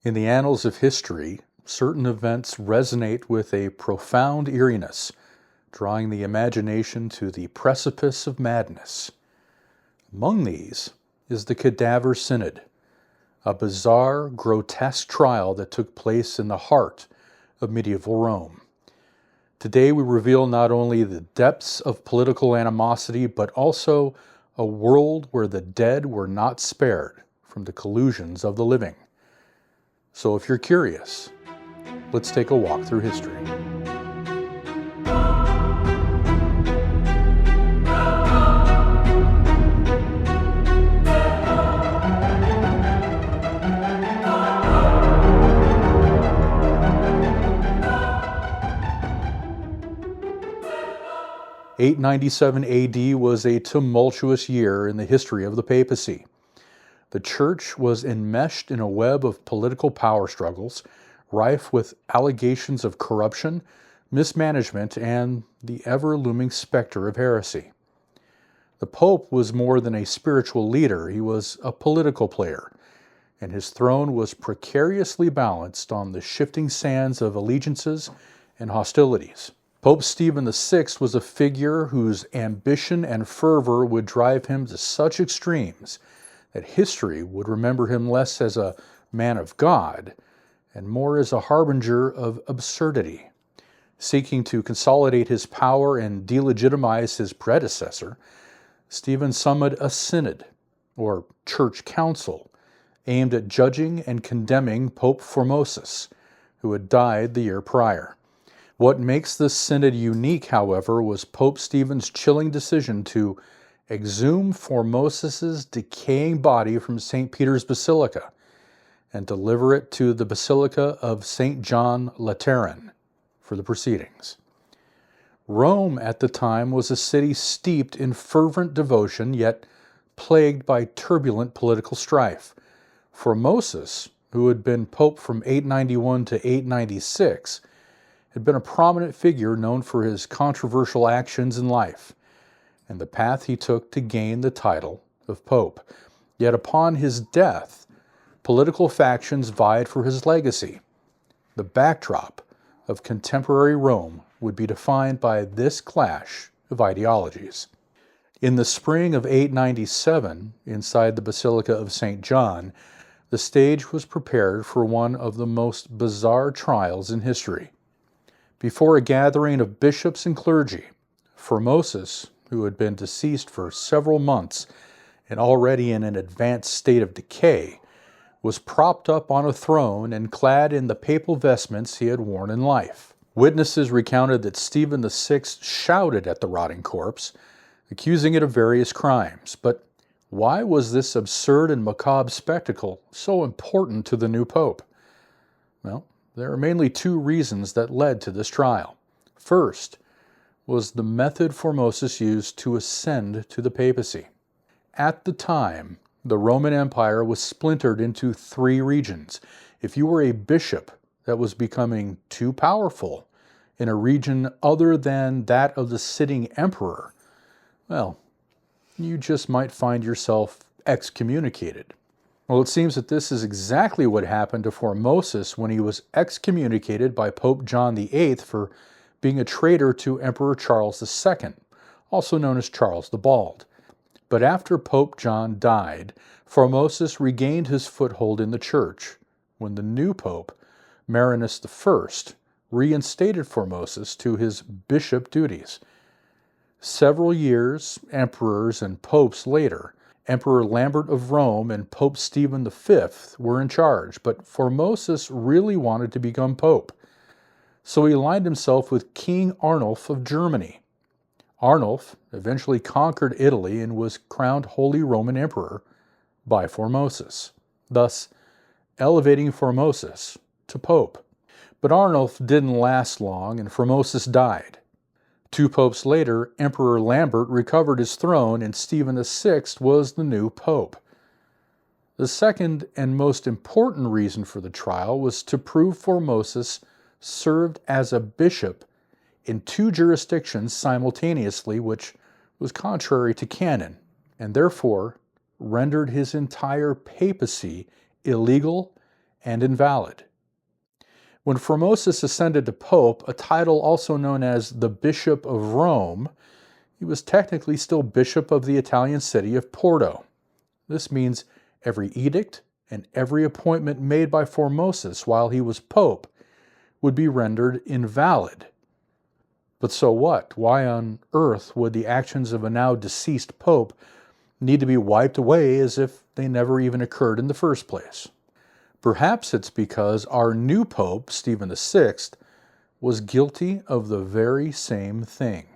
In the annals of history, certain events resonate with a profound eeriness, drawing the imagination to the precipice of madness. Among these is the Cadaver Synod, a bizarre, grotesque trial that took place in the heart of medieval Rome. Today we reveal not only the depths of political animosity, but also a world where the dead were not spared from the collusions of the living. So if you're curious, let's take a walk through history. (897 AD) was a tumultuous year in the history of the papacy. The Church was enmeshed in a web of political power struggles, rife with allegations of corruption, mismanagement, and the ever-looming specter of heresy. The Pope was more than a spiritual leader, he was a political player, and his throne was precariously balanced on the shifting sands of allegiances and hostilities. Pope Stephen VI was a figure whose ambition and fervor would drive him to such extremes that history would remember him less as a man of God and more as a harbinger of absurdity. Seeking to consolidate his power and delegitimize his predecessor, Stephen summoned a synod, or church council, aimed at judging and condemning Pope Formosus, who had died the year prior. What makes this synod unique, however, was Pope Stephen's chilling decision to exhume Formosus's decaying body from St. Peter's Basilica and deliver it to the Basilica of St. John Lateran for the proceedings. Rome at the time was a city steeped in fervent devotion, yet plagued by turbulent political strife. Formosus, who had been pope from 891 to 896, had been a prominent figure known for his controversial actions in life and the path he took to gain the title of pope. Yet upon his death, political factions vied for his legacy. The backdrop of contemporary Rome would be defined by this clash of ideologies. In the spring of 897, inside the Basilica of St. John, the stage was prepared for one of the most bizarre trials in history. Before a gathering of bishops and clergy, Formosus, who had been deceased for several months and already in an advanced state of decay, was propped up on a throne and clad in the papal vestments he had worn in life. Witnesses recounted that Stephen VI shouted at the rotting corpse, accusing it of various crimes. But why was this absurd and macabre spectacle so important to the new pope? Well, there are mainly two reasons that led to this trial. First was the method Formosus used to ascend to the papacy. At the time, the Roman Empire was splintered into three regions. If you were a bishop that was becoming too powerful in a region other than that of the sitting emperor, well, you just might find yourself excommunicated. Well, it seems that this is exactly what happened to Formosus when he was excommunicated by Pope John VIII for being a traitor to Emperor Charles II, also known as Charles the Bald. But after Pope John died, Formosus regained his foothold in the church when the new pope, Marinus I, reinstated Formosus to his bishop duties. Several years, emperors and popes later, Emperor Lambert of Rome and Pope Stephen V were in charge, but Formosus really wanted to become pope. So he aligned himself with King Arnulf of Germany. Arnulf eventually conquered Italy and was crowned Holy Roman Emperor by Formosus, thus elevating Formosus to pope. But Arnulf didn't last long and Formosus died. 2 popes later, Emperor Lambert recovered his throne and Stephen VI was the new pope. The second and most important reason for the trial was to prove Formosus served as a bishop in 2 jurisdictions simultaneously, which was contrary to canon, and therefore rendered his entire papacy illegal and invalid. When Formosus ascended to pope, a title also known as the Bishop of Rome, he was technically still bishop of the Italian city of Porto. This means every edict and every appointment made by Formosus while he was pope would be rendered invalid. But so what? Why on earth would the actions of a now deceased pope need to be wiped away as if they never even occurred in the first place? Perhaps it's because our new pope, Stephen VI, was guilty of the very same thing.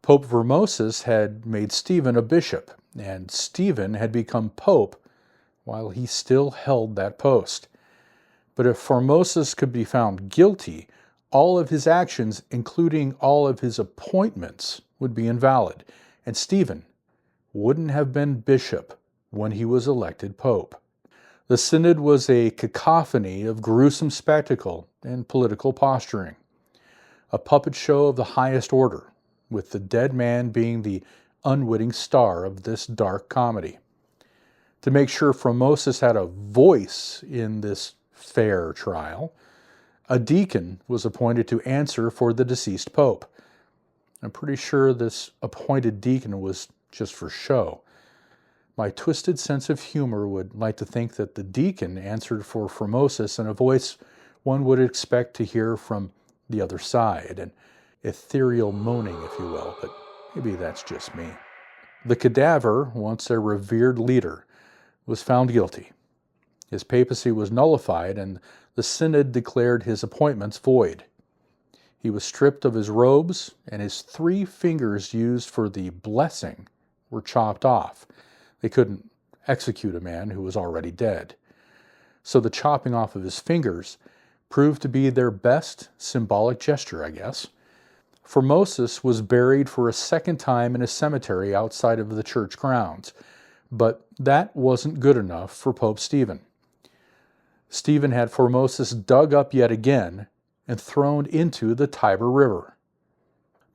Pope Formosus had made Stephen a bishop, and Stephen had become pope while he still held that post. But if Formosus could be found guilty, all of his actions, including all of his appointments, would be invalid, and Stephen wouldn't have been bishop when he was elected pope. The synod was a cacophony of gruesome spectacle and political posturing, a puppet show of the highest order, with the dead man being the unwitting star of this dark comedy. To make sure Formosus had a voice in this fair trial, a deacon was appointed to answer for the deceased pope. I'm pretty sure this appointed deacon was just for show. My twisted sense of humor would like to think that the deacon answered for Formosus in a voice one would expect to hear from the other side, an ethereal moaning, if you will, but maybe that's just me. The cadaver, once a revered leader, was found guilty. His papacy was nullified, and the synod declared his appointments void. He was stripped of his robes, and his 3 fingers used for the blessing were chopped off. They couldn't execute a man who was already dead. So the chopping off of his fingers proved to be their best symbolic gesture, I guess. Formosus was buried for a second time in a cemetery outside of the church grounds, but that wasn't good enough for Pope Stephen. Stephen had Formosus dug up yet again and thrown into the Tiber River.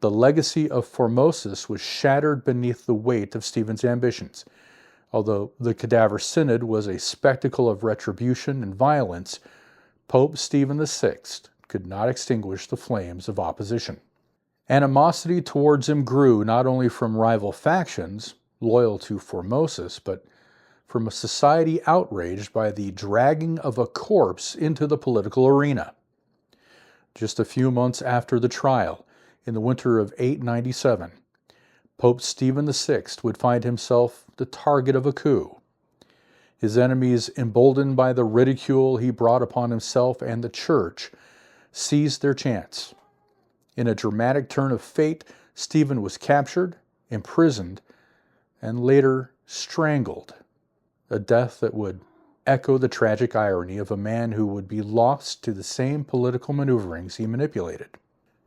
The legacy of Formosus was shattered beneath the weight of Stephen's ambitions. Although the Cadaver Synod was a spectacle of retribution and violence, Pope Stephen VI could not extinguish the flames of opposition. Animosity towards him grew not only from rival factions, loyal to Formosus, but from a society outraged by the dragging of a corpse into the political arena. Just a few months after the trial, in the winter of 897, Pope Stephen VI would find himself the target of a coup. His enemies, emboldened by the ridicule he brought upon himself and the church, seized their chance. In a dramatic turn of fate, Stephen was captured, imprisoned, and later strangled, a death that would echo the tragic irony of a man who would be lost to the same political maneuverings he manipulated.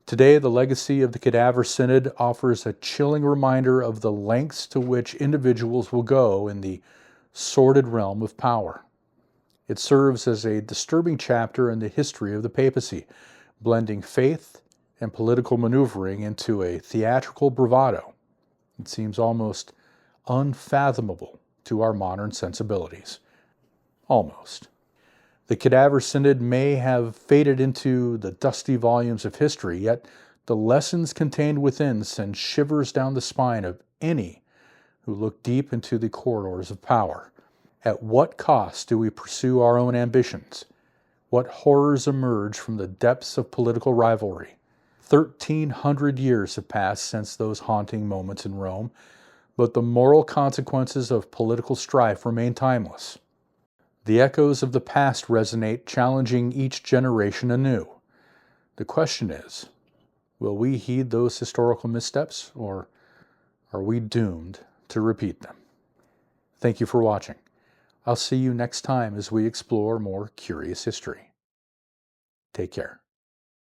Today, the legacy of the Cadaver Synod offers a chilling reminder of the lengths to which individuals will go in the sordid realm of power. It serves as a disturbing chapter in the history of the papacy, blending faith and political maneuvering into a theatrical bravado. It seems almost unfathomable to our modern sensibilities. Almost. The Cadaver Synod may have faded into the dusty volumes of history, yet the lessons contained within send shivers down the spine of any who look deep into the corridors of power. At what cost do we pursue our own ambitions? What horrors emerge from the depths of political rivalry? 1,300 years have passed since those haunting moments in Rome, but the moral consequences of political strife remain timeless. The echoes of the past resonate, challenging each generation anew. The question is, will we heed those historical missteps, or are we doomed to repeat them? Thank you for watching. I'll see you next time as we explore more curious history. Take care.